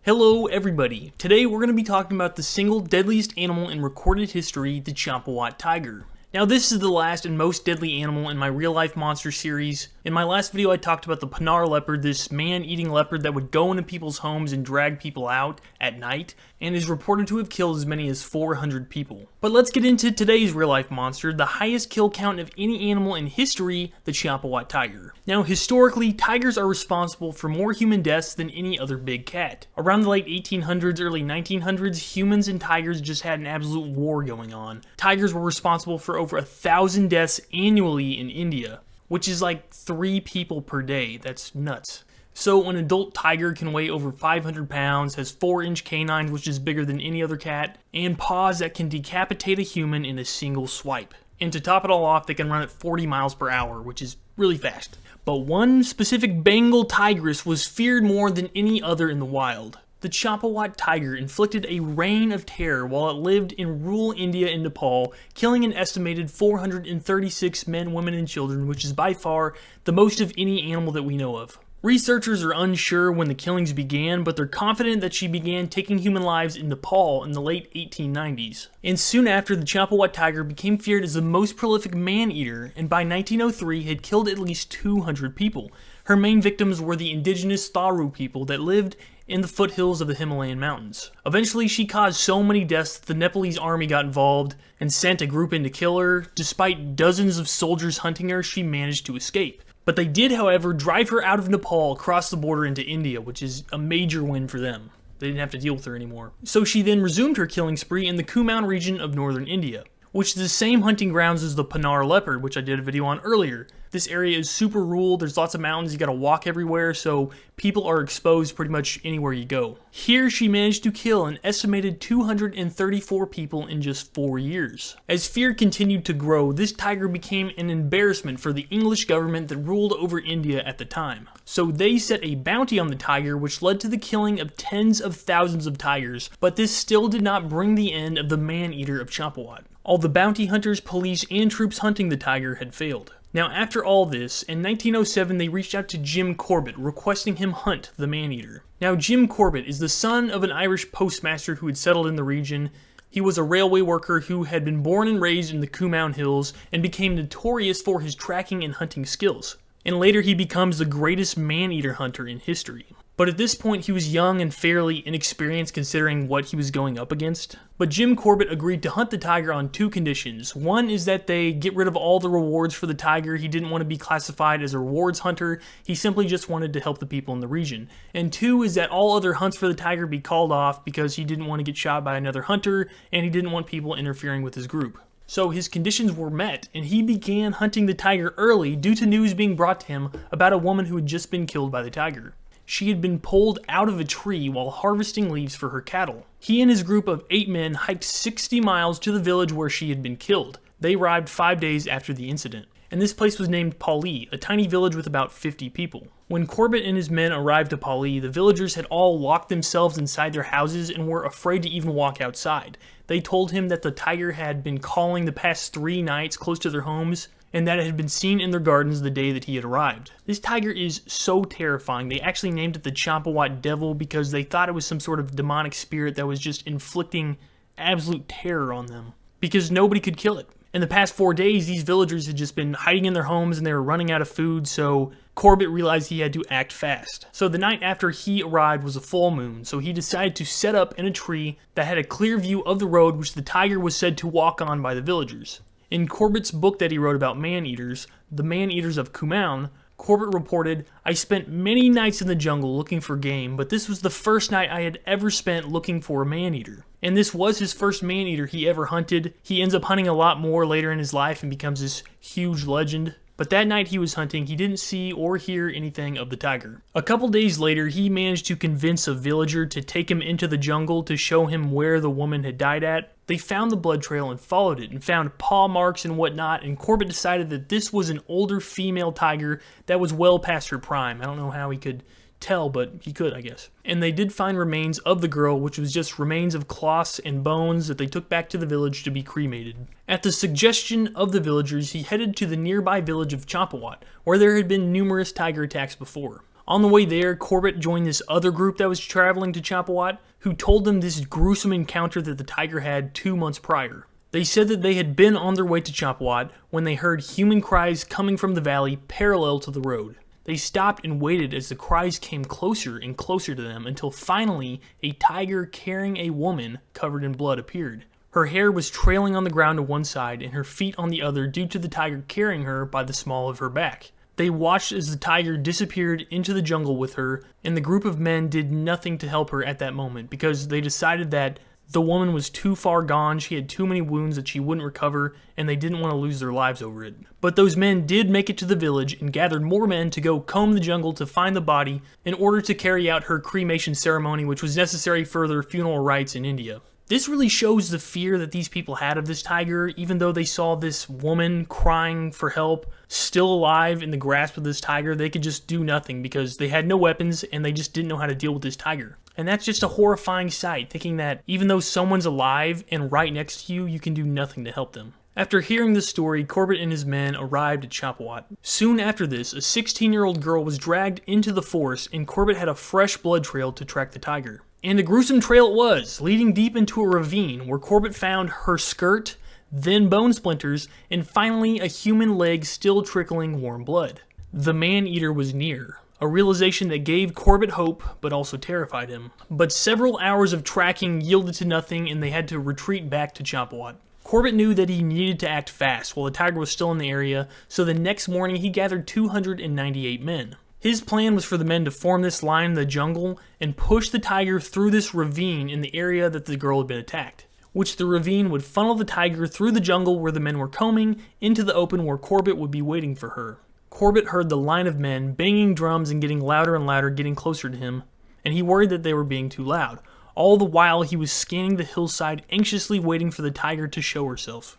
Hello everybody! Today we're going to be talking about the single deadliest animal in recorded history, the Champawat tiger. Now this is the last and most deadly animal in my real life monster series. In my last video I talked about the Pinar leopard, this man-eating leopard that would go into people's homes and drag people out at night, and is reported to have killed as many as 400 people. But let's get into today's real life monster, the highest kill count of any animal in history, the Champawat tiger. Now historically, tigers are responsible for more human deaths than any other big cat. Around the late 1800s, early 1900s, humans and tigers just had an absolute war going on. Tigers were responsible for over 1,000 deaths annually in India, which is like 3 people per day. That's nuts. So an adult tiger can weigh over 500 pounds, has 4-inch canines, which is bigger than any other cat, and paws that can decapitate a human in a single swipe. And to top it all off, they can run at 40 miles per hour, which is really fast. But one specific Bengal tigress was feared more than any other in the wild. The Champawat tiger inflicted a reign of terror while it lived in rural India and Nepal, killing an estimated 436 men, women, and children, which is by far the most of any animal that we know of. Researchers are unsure when the killings began, but they're confident that she began taking human lives in Nepal in the late 1890s. And soon after, the Champawat tiger became feared as the most prolific man-eater, and by 1903 had killed at least 200 people. Her main victims were the indigenous Tharu people that lived in the foothills of the Himalayan mountains. Eventually, she caused so many deaths that the Nepalese army got involved and sent a group in to kill her. Despite dozens of soldiers hunting her, she managed to escape. But they did, however, drive her out of Nepal across the border into India, which is a major win for them. They didn't have to deal with her anymore. So she then resumed her killing spree in the Kumaon region of northern India, which is the same hunting grounds as the Pinar leopard, which I did a video on earlier. This area is super rural, there's lots of mountains, you gotta walk everywhere, so people are exposed pretty much anywhere you go. Here she managed to kill an estimated 234 people in just 4 years. As fear continued to grow, this tiger became an embarrassment for the English government that ruled over India at the time. So they set a bounty on the tiger, which led to the killing of tens of thousands of tigers, but this still did not bring the end of the man-eater of Champawat. All the bounty hunters, police, and troops hunting the tiger had failed. Now after all this, in 1907 they reached out to Jim Corbett, requesting him hunt the man-eater. Now Jim Corbett is the son of an Irish postmaster who had settled in the region. He was a railway worker who had been born and raised in the Kumaon Hills and became notorious for his tracking and hunting skills. And later he becomes the greatest man-eater hunter in history. But at this point he was young and fairly inexperienced considering what he was going up against. But Jim Corbett agreed to hunt the tiger on 2 conditions. One is that they get rid of all the rewards for the tiger. He didn't want to be classified as a rewards hunter. He simply just wanted to help the people in the region. And 2 is that all other hunts for the tiger be called off because he didn't want to get shot by another hunter and he didn't want people interfering with his group. So his conditions were met, and he began hunting the tiger early due to news being brought to him about a woman who had just been killed by the tiger. She had been pulled out of a tree while harvesting leaves for her cattle. He and his group of 8 men hiked 60 miles to the village where she had been killed. They arrived 5 days after the incident, and this place was named Pauli, a tiny village with about 50 people. When Corbett and his men arrived to Pauli, the villagers had all locked themselves inside their houses and were afraid to even walk outside. They told him that the tiger had been calling the past 3 nights close to their homes, and that it had been seen in their gardens the day that he had arrived. This tiger is so terrifying. They actually named it the Champawat Devil because they thought it was some sort of demonic spirit that was just inflicting absolute terror on them, because nobody could kill it. In the past 4 days, these villagers had just been hiding in their homes and they were running out of food, so Corbett realized he had to act fast. So the night after he arrived was a full moon, so he decided to set up in a tree that had a clear view of the road which the tiger was said to walk on by the villagers. In Corbett's book that he wrote about man-eaters, The Man-Eaters of Kumaon, Corbett reported, "I spent many nights in the jungle looking for game, but this was the first night I had ever spent looking for a man-eater." And this was his first man-eater he ever hunted. He ends up hunting a lot more later in his life and becomes this huge legend. But that night he was hunting, he didn't see or hear anything of the tiger. A couple days later, he managed to convince a villager to take him into the jungle to show him where the woman had died at. They found the blood trail and followed it and found paw marks and whatnot, and Corbett decided that this was an older female tiger that was well past her prime. I don't know how he could tell, but he could, I guess. And they did find remains of the girl, which was just remains of cloths and bones that they took back to the village to be cremated. At the suggestion of the villagers, he headed to the nearby village of Champawat, where there had been numerous tiger attacks before. On the way there, Corbett joined this other group that was traveling to Champawat, who told them this gruesome encounter that the tiger had 2 months prior. They said that they had been on their way to Champawat when they heard human cries coming from the valley parallel to the road. They stopped and waited as the cries came closer and closer to them until finally a tiger carrying a woman covered in blood appeared. Her hair was trailing on the ground to one side and her feet on the other due to the tiger carrying her by the small of her back. They watched as the tiger disappeared into the jungle with her, and the group of men did nothing to help her at that moment because they decided that the woman was too far gone, she had too many wounds that she wouldn't recover, and they didn't want to lose their lives over it. But those men did make it to the village and gathered more men to go comb the jungle to find the body in order to carry out her cremation ceremony, which was necessary for their funeral rites in India. This really shows the fear that these people had of this tiger, even though they saw this woman crying for help, still alive in the grasp of this tiger. They could just do nothing because they had no weapons and they just didn't know how to deal with this tiger. And that's just a horrifying sight, thinking that even though someone's alive and right next to you, you can do nothing to help them. After hearing this story, Corbett and his men arrived at Champawat. Soon after this, a 16-year-old girl was dragged into the forest and Corbett had a fresh blood trail to track the tiger. And a gruesome trail it was, leading deep into a ravine where Corbett found her skirt, then bone splinters, and finally a human leg still trickling warm blood. The man-eater was near, a realization that gave Corbett hope but also terrified him. But several hours of tracking yielded to nothing and they had to retreat back to Champawat. Corbett knew that he needed to act fast while the tiger was still in the area, so the next morning he gathered 298 men. His plan was for the men to form this line in the jungle and push the tiger through this ravine in the area that the girl had been attacked, which the ravine would funnel the tiger through the jungle where the men were combing into the open where Corbett would be waiting for her. Corbett heard the line of men banging drums and getting louder and louder, getting closer to him, and he worried that they were being too loud. All the while he was scanning the hillside, anxiously waiting for the tiger to show herself.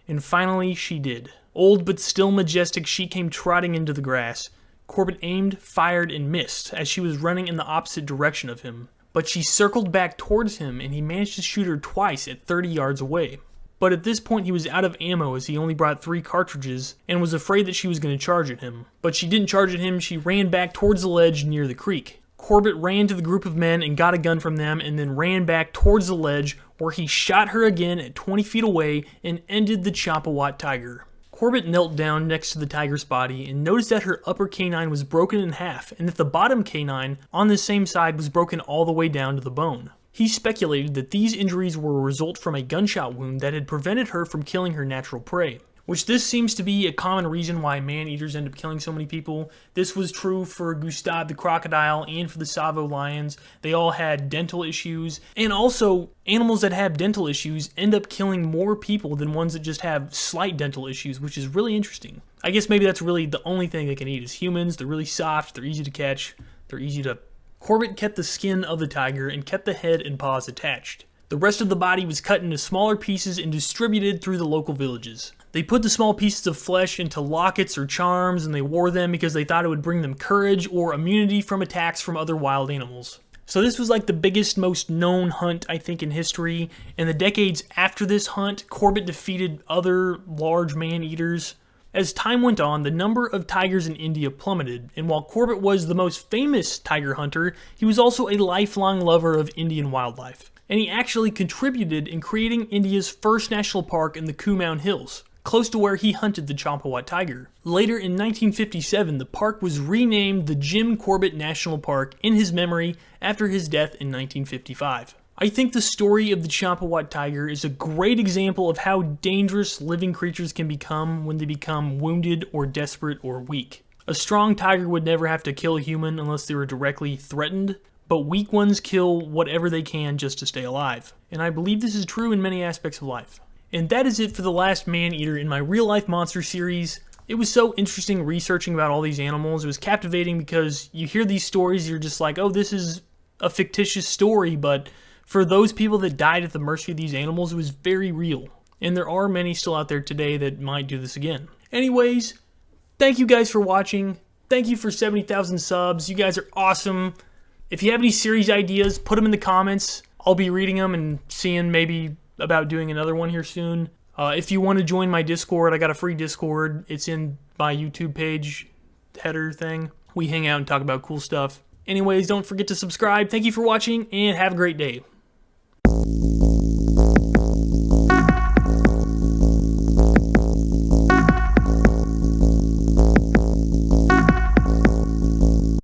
And finally she did. Old but still majestic, she came trotting into the grass. Corbett aimed, fired, and missed as she was running in the opposite direction of him. But she circled back towards him and he managed to shoot her twice at 30 yards away. But at this point he was out of ammo as he only brought 3 cartridges and was afraid that she was going to charge at him. But she didn't charge at him, she ran back towards the ledge near the creek. Corbett ran to the group of men and got a gun from them and then ran back towards the ledge where he shot her again at 20 feet away and ended the Champawat tiger. Corbett knelt down next to the tiger's body and noticed that her upper canine was broken in half and that the bottom canine on the same side was broken all the way down to the bone. He speculated that these injuries were a result from a gunshot wound that had prevented her from killing her natural prey. Which this seems to be a common reason why man-eaters end up killing so many people. This was true for Gustav the crocodile and for the Savo lions. They all had dental issues. And also, animals that have dental issues end up killing more people than ones that just have slight dental issues, which is really interesting. I guess maybe that's really the only thing they can eat is humans. They're really soft, they're easy to catch, they're easy to... Corbett kept the skin of the tiger and kept the head and paws attached. The rest of the body was cut into smaller pieces and distributed through the local villages. They put the small pieces of flesh into lockets or charms and they wore them because they thought it would bring them courage or immunity from attacks from other wild animals. So this was like the biggest, most known hunt, I think, in history. In the decades after this hunt, Corbett defeated other large man-eaters. As time went on, the number of tigers in India plummeted, and while Corbett was the most famous tiger hunter, he was also a lifelong lover of Indian wildlife. And he actually contributed in creating India's first national park in the Kumaon Hills, close to where he hunted the Champawat tiger. Later in 1957, the park was renamed the Jim Corbett National Park in his memory after his death in 1955. I think the story of the Champawat tiger is a great example of how dangerous living creatures can become when they become wounded or desperate or weak. A strong tiger would never have to kill a human unless they were directly threatened, but weak ones kill whatever they can just to stay alive. And I believe this is true in many aspects of life. And that is it for the last man-eater in my real-life monster series. It was so interesting researching about all these animals. It was captivating because you hear these stories, you're just like, oh, this is a fictitious story, but for those people that died at the mercy of these animals, it was very real. And there are many still out there today that might do this again. Anyways, thank you guys for watching. Thank you for 70,000 subs. You guys are awesome. If you have any series ideas, put them in the comments. I'll be reading them and seeing maybe about doing another one here soon. If you want to join my Discord, I got a free Discord. It's in my YouTube page header thing. We hang out and talk about cool stuff. Anyways, don't forget to subscribe. Thank you for watching, and have a great day.